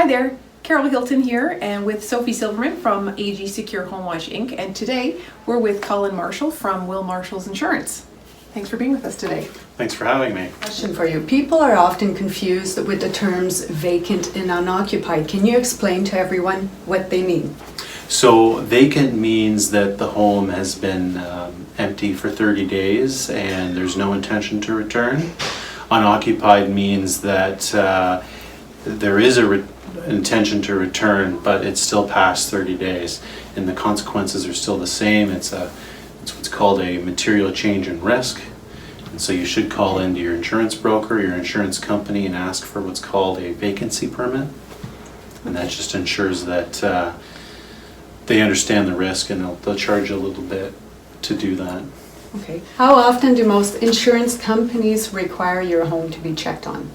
Hi there, Carolle Hilton here and with Sophie Silverman from A.G.Secure HomeWatch Inc. And today we're with Colin Marshall from Will Marshall's Insurance. Thanks for being with us today. Thanks for having me. Question for you. People are often confused with the terms vacant and unoccupied. Can you explain to everyone what they mean? So vacant means that the home has been empty for 30 days and there's no intention to return. Unoccupied means that there is an intention to return, but it's still past 30 days and the consequences are still the same. It's what's called a material change in risk. And so you should call into your insurance broker, your insurance company, and ask for what's called a vacancy permit. And that just ensures that they understand the risk and they'll charge you a little bit to do that. Okay. How often do most insurance companies require your home to be checked on?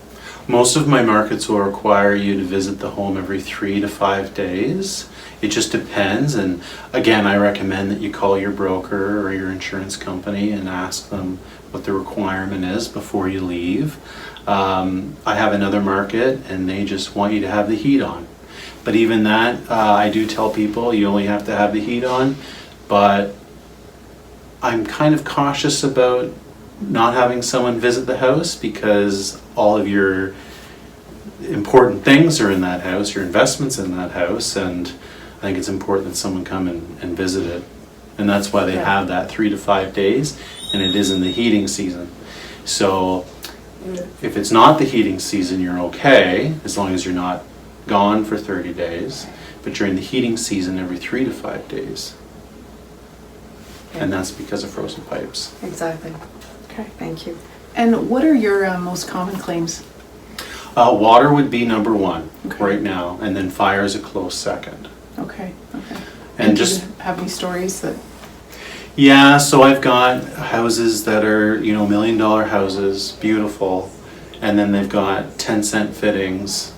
Most of my markets will require you to visit the home every 3 to 5 days. It just depends, and again, I recommend that you call your broker or your insurance company and ask them what the requirement is before you leave. I have another market and they just want you to have the heat on. But even that, I do tell people you only have to have the heat on, but I'm kind of cautious about not having someone visit the house because all of your important things are in that house, your investments in that house, and I think it's important that someone come and visit it. And that's why they have that 3 to 5 days, and it is in the heating season. So if it's not the heating season, you're okay, as long as you're not gone for 30 days, but during the heating season, every 3 to 5 days. And that's because of frozen pipes. Exactly. Okay. Thank you. And what are your most common claims? Water would be number one Okay. right now, and then fire is a close second. Okay. And do just you have any stories that? yeah, so I've got houses that are, $1 million houses, beautiful, and then they've got 10-cent fittings.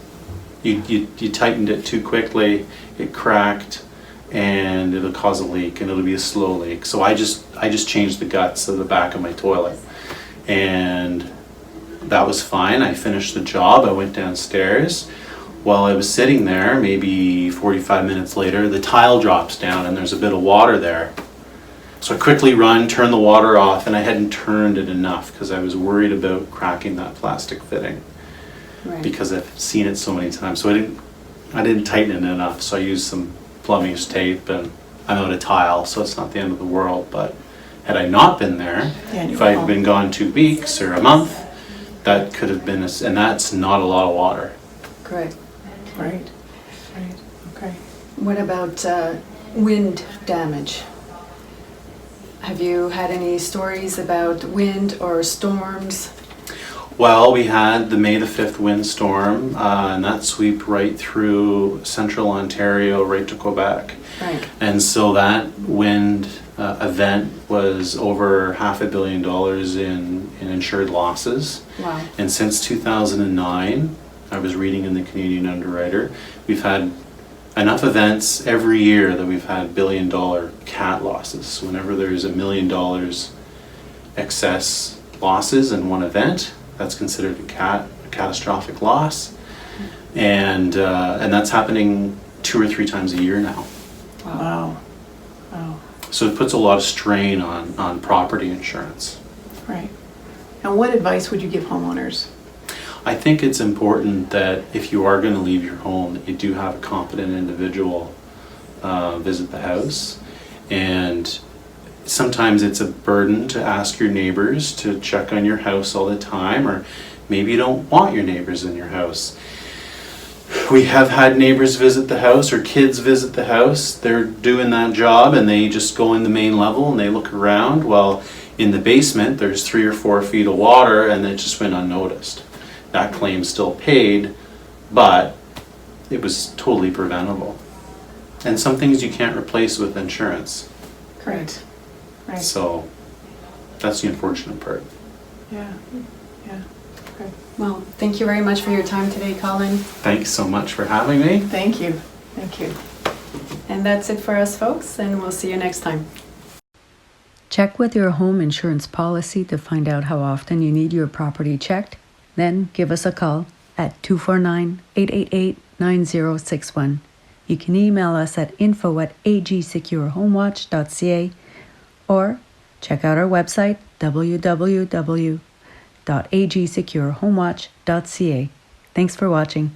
You tightened it too quickly, it cracked, and it'll cause a leak, and it'll be a slow leak. So I just changed the guts of the back of my toilet, and that was fine. I finished the job. I went downstairs. While I was sitting there, maybe 45 minutes later, the tile drops down and there's a bit of water there. So I quickly turn the water off, and I hadn't turned it enough because I was worried about cracking that plastic fitting. Right. Because I've seen it so many times. So I didn't tighten it enough. So I used some plumbing's tape, and I'm out of tile, so it's not the end of the world. But had I not been there, if I had been gone 2 weeks or a month, that could have been, and that's not a lot of water. Correct. Right. Okay. What about wind damage? Have you had any stories about wind or storms? Well, we had the May the 5th windstorm, and that swept right through central Ontario, right to Quebec. Right. And so that wind event was over $500 million in insured losses. Wow. And since 2009, I was reading in the Canadian Underwriter, we've had enough events every year that we've had $1 billion cat losses. So whenever there's $1 million excess losses in one event, that's considered a catastrophic loss. And that's happening 2 or 3 times a year now. Wow. So it puts a lot of strain on property insurance. Right. And what advice would you give homeowners? I think it's important that if you are going to leave your home, that you do have a competent individual visit the house. And sometimes it's a burden to ask your neighbors to check on your house all the time, or maybe you don't want your neighbors in your house. We have had neighbors visit the house or kids visit the house. They're doing that job and they just go in the main level and they look around. Well, in the basement, there's 3 or 4 feet of water and it just went unnoticed. That claim's still paid, but it was totally preventable. And some things you can't replace with insurance. Correct. Right. So that's the unfortunate part. Yeah. Okay. Well, thank you very much for your time today, Colin. Thanks so much for having me. Thank you. And that's it for us, folks, and we'll see you next time. Check with your home insurance policy to find out how often you need your property checked. Then give us a call at 249-888-9061. You can email us at info@agsecureHomewatch.ca or check out our website www.agsecureHomewatch.ca. Thanks for watching.